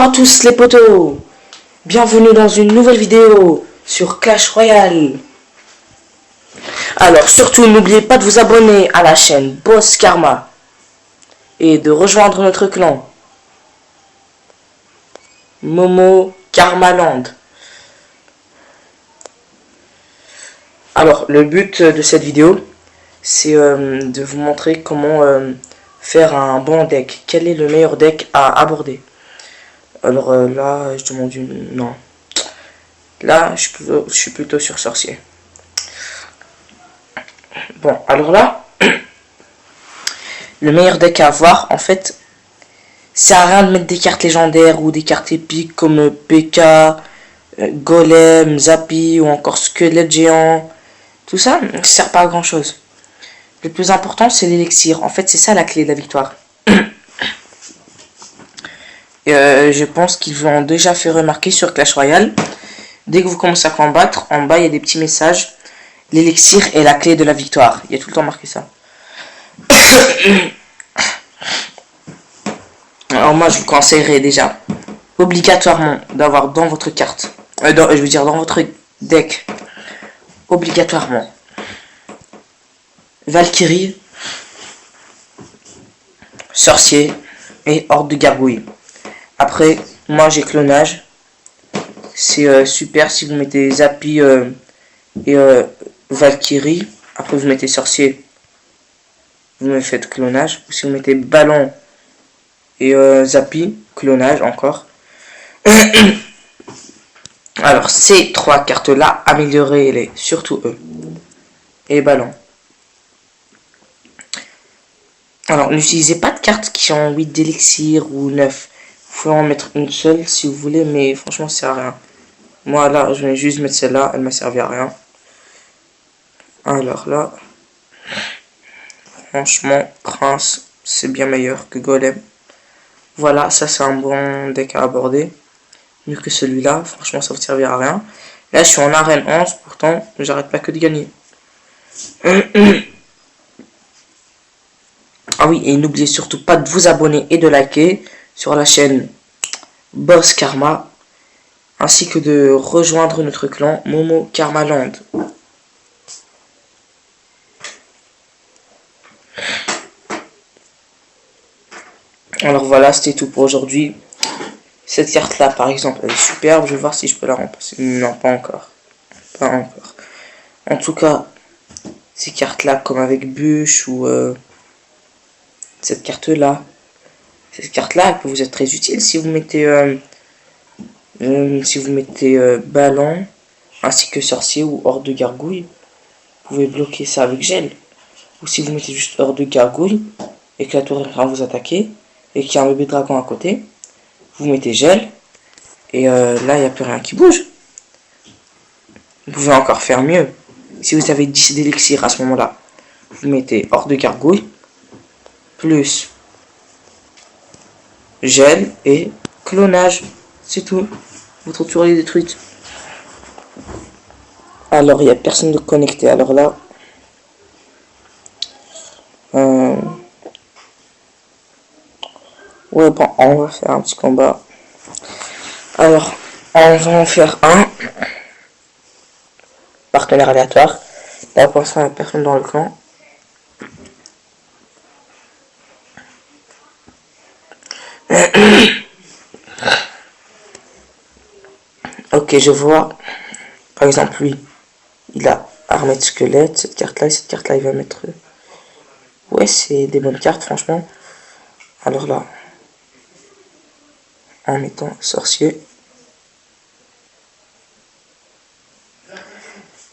Bonjour à tous les potos, bienvenue dans une nouvelle vidéo sur Clash Royale. Alors surtout n'oubliez pas de vous abonner à la chaîne Boss Karma et de rejoindre notre clan Momo Karmaland. Alors le but de cette vidéo c'est de vous montrer comment faire un bon deck, quel est le meilleur deck à aborder. Alors là, je demande une... Non. Là, je suis plutôt sur sorcier. Bon, alors là, le meilleur deck à avoir, en fait, ça sert à rien de mettre des cartes légendaires ou des cartes épiques comme PK, Golem, Zappy ou encore Squelette Géant. Tout ça ne sert pas à grand chose. Le plus important, c'est l'élixir. En fait, c'est ça la clé de la victoire. Je pense qu'ils vous ont déjà fait remarquer sur Clash Royale. Dès que vous commencez à combattre, en bas il y a des petits messages. L'élixir est la clé de la victoire. Il y a tout le temps marqué ça. Alors moi je vous conseillerais déjà obligatoirement d'avoir dans votre carte, dans votre deck, obligatoirement Valkyrie, sorcier et horde de gargouilles. Après, moi j'ai clonage. C'est super si vous mettez Zappy et Valkyrie. Après vous mettez sorcier, vous me faites clonage. Ou si vous mettez ballon et Zappy, clonage encore. Alors ces trois cartes là, améliorez-les, surtout eux. Et ballon. Alors n'utilisez pas de cartes qui ont 8 d'élixir ou 9. Vous pouvez en mettre une seule si vous voulez, mais franchement ça sert à rien. Moi là je vais juste mettre celle-là, elle m'a servi à rien. Alors là, franchement, Prince, c'est bien meilleur que Golem. Voilà, ça c'est un bon deck à aborder. Mieux que celui-là, franchement ça vous servir à rien. Là je suis en arène 11, pourtant j'arrête pas que de gagner. Ah oui, et n'oubliez surtout pas de vous abonner et de liker sur la chaîne Boss Karma, ainsi que de rejoindre notre clan Momo Karmaland. Alors voilà, c'était tout pour aujourd'hui. Cette carte là par exemple, elle est superbe, je vais voir si je peux la remplacer. Non, pas encore. Pas encore. En tout cas, ces cartes là, comme avec Bûche ou cette carte là, elle peut vous être très utile si vous mettez ballon ainsi que sorcier ou horde de gargouille. Vous pouvez bloquer ça avec gel. Ou si vous mettez juste horde de gargouille et que la tour va vous attaquer et qu'il y a un bébé dragon à côté, vous mettez gel et là il n'y a plus rien qui bouge. Vous pouvez encore faire mieux. Si vous avez 10 d'élixir à ce moment là, vous mettez horde de gargouille plus gel et clonage, c'est tout. Votre tour est détruite. Alors il n'y a personne de connecté, alors là ouais, bon, on va faire un petit combat. Alors on va en faire un partenaire aléatoire. Là pour l'instant il n'y a personne dans le clan. Ok, je vois. Par exemple, lui, il a armée de squelette, cette carte-là, et cette carte-là, il va mettre... Ouais, c'est des bonnes cartes, franchement. Alors là, en mettant sorcier.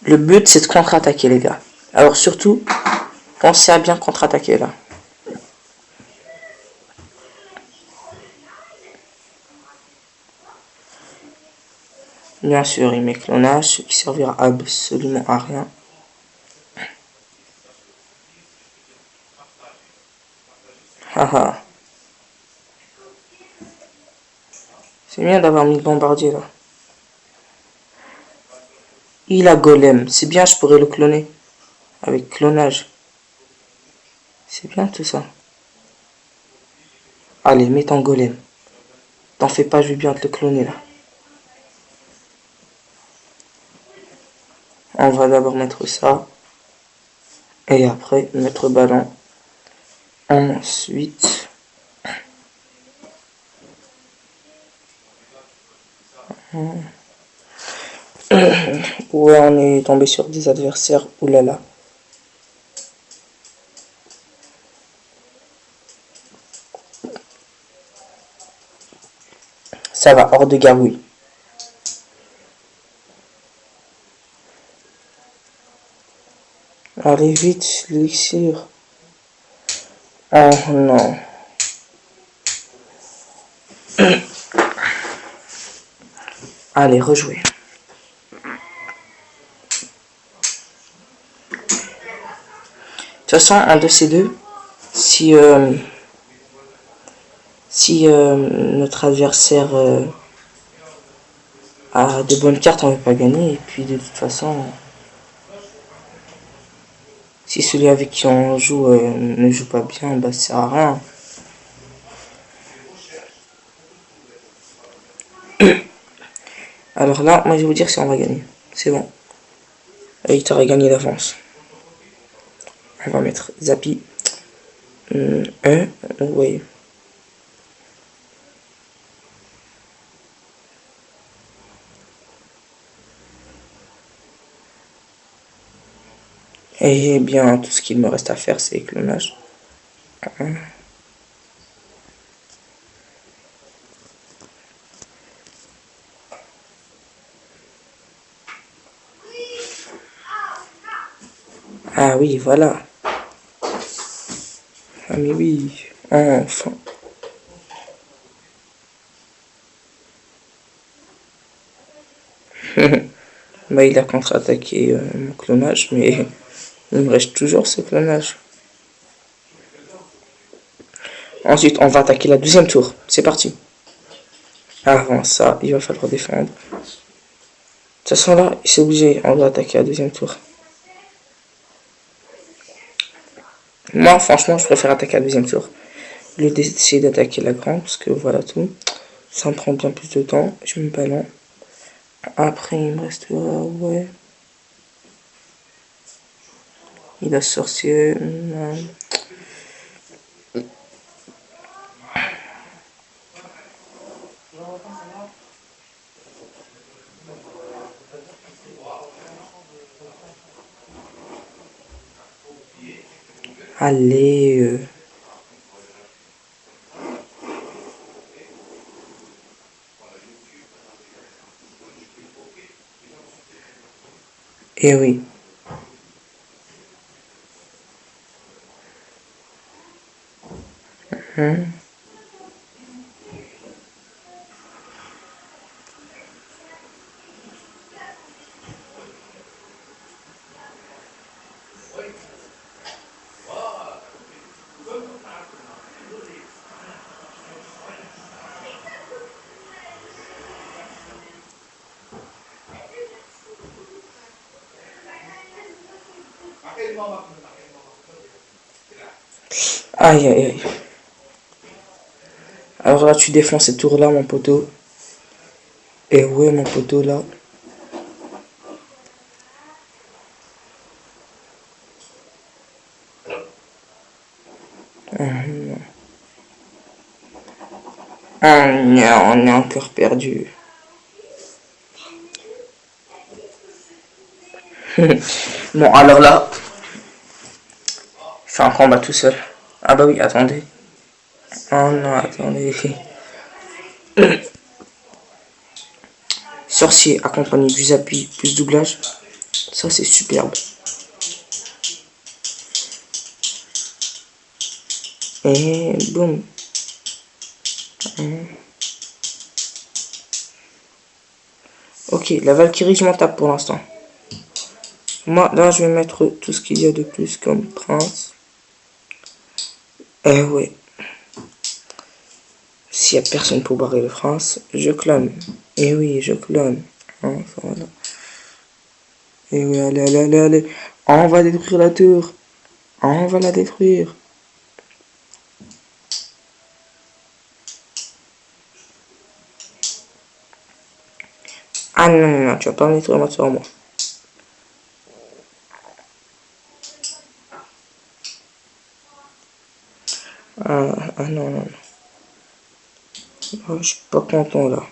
Le but, c'est de contre-attaquer, les gars. Alors surtout, pensez à bien contre-attaquer, là. Bien sûr, il met clonage, ce qui servira absolument à rien. Haha. C'est bien d'avoir mis le bombardier là. Il a golem, c'est bien, je pourrais le cloner. Avec clonage. C'est bien tout ça. Allez, mets ton golem. T'en fais pas, je vais bien te le cloner là. On va d'abord mettre ça. Et après, mettre ballon. Ensuite... Ouais, on est tombé sur des adversaires. Oulala. Ça va, hors de gargouille. Allez vite, l'élixir. Oh non. Allez, rejouer. De toute façon, un de ces deux, si notre adversaire a de bonnes cartes, on ne va pas gagner. Et puis de toute façon, si celui avec qui on joue ne joue pas bien, bah ça sert à rien. Alors là, moi je vais vous dire si on va gagner. C'est bon. Et il t'aurait gagné d'avance. On va mettre Zappy. Oui. Et bien, tout ce qu'il me reste à faire, c'est clonage. Ah oui, voilà. Ah mais oui, enfin. Bah il a contre-attaqué mon clonage, mais il me reste toujours ce clonage. Ensuite, on va attaquer la deuxième tour. C'est parti. Avant ça, il va falloir défendre. De toute façon là, c'est obligé, on doit attaquer la deuxième tour. Moi, franchement, je préfère attaquer la deuxième tour. Le d'essayer d'attaquer la grande, parce que voilà tout. Ça me prend bien plus de temps. Je mets le ballon. Après, il me reste... ouais. Il a sorcier. Allez. Eh oui. Aïe aïe aïe. Alors là, tu défends cette tour là, mon poteau. Et ouais, mon poteau là. Ah non, on est encore perdu. Bon, alors là, je fais un combat tout seul. Ah bah oui, attendez. Oh non, attendez. Sorcier accompagné du Zappy plus doublage. Ça, c'est superbe. Et boum. Ok, la Valkyrie, je m'en tape pour l'instant. Moi, là, je vais mettre tout ce qu'il y a de plus comme prince. Eh ouais. S'il n'y a personne pour barrer le prince, je clone. Eh oui, je clone. Hein, voilà. Eh oui, allez, allez, allez, allez. On va détruire la tour. On va la détruire. non, non, non, tu vas pas me détruire ma tour à moi. Ah non, non, non. Oh, je suis pas content là.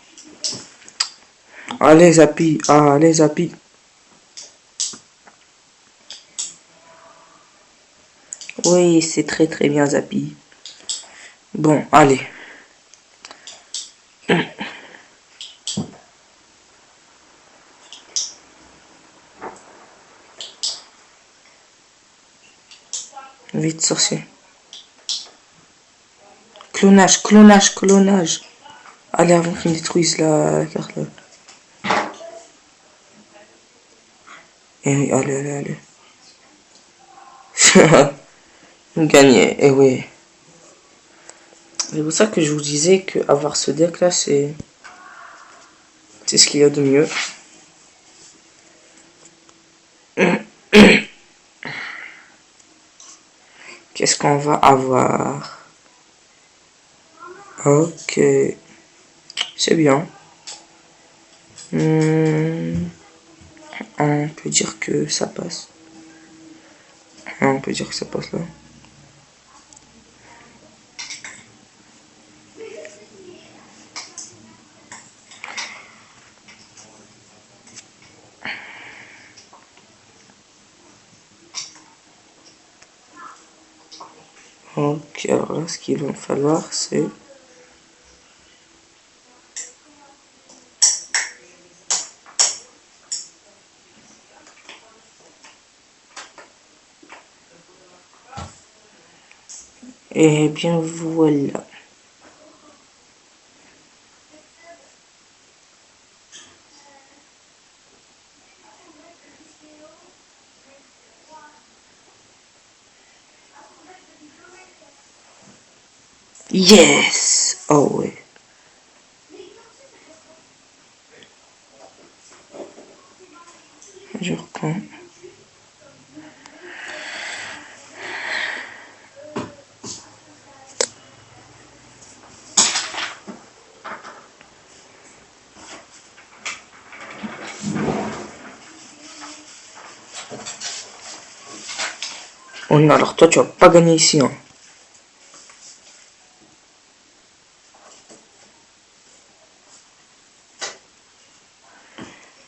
Allez, Zapi. Ah, allez, Zapi. Oui, c'est très très bien, Zapi. Bon, allez. Vite, sorcier. Clonage, clonage, clonage. Allez, avant qu'ils me détruisent la carte là. Eh oui, allez, allez, allez. Gagné, eh oui. C'est pour ça que je vous disais que avoir ce deck là, c'est ce qu'il y a de mieux. Qu'est-ce qu'on va avoir? Ok. C'est bien. On peut dire que ça passe. On peut dire que ça passe là. Ok, alors là, ce qu'il va falloir, c'est... Eh bien, voilà. Yes! Oh ouais. Je reprends. Oh non, alors toi, tu vas pas gagner ici, hein.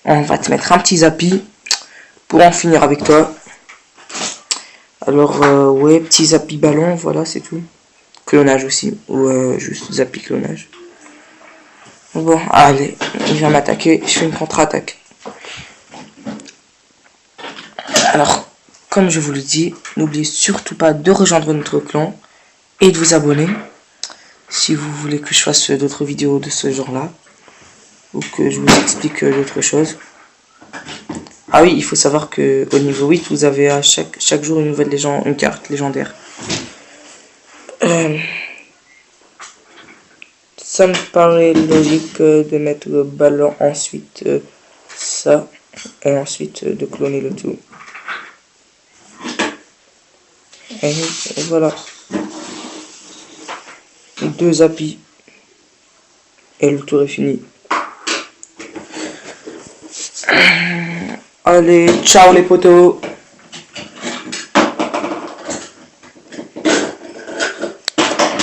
On va te mettre un petit Zapi pour en finir avec toi. Alors, ouais, petit Zapi ballon, voilà, c'est tout. Clonage aussi, ou juste Zapi clonage. Bon, allez, il vient m'attaquer, je fais une contre-attaque. Alors, comme je vous le dis, n'oubliez surtout pas de rejoindre notre clan et de vous abonner si vous voulez que je fasse d'autres vidéos de ce genre-là ou que je vous explique d'autres choses. Ah oui, il faut savoir que au niveau 8, vous avez à chaque jour une nouvelle légende, une carte légendaire. Ça me paraît logique de mettre le ballon, ensuite ça, et ensuite de cloner le tout. Et voilà. 2 Zapis. Et le tour est fini. Allez, ciao les potos!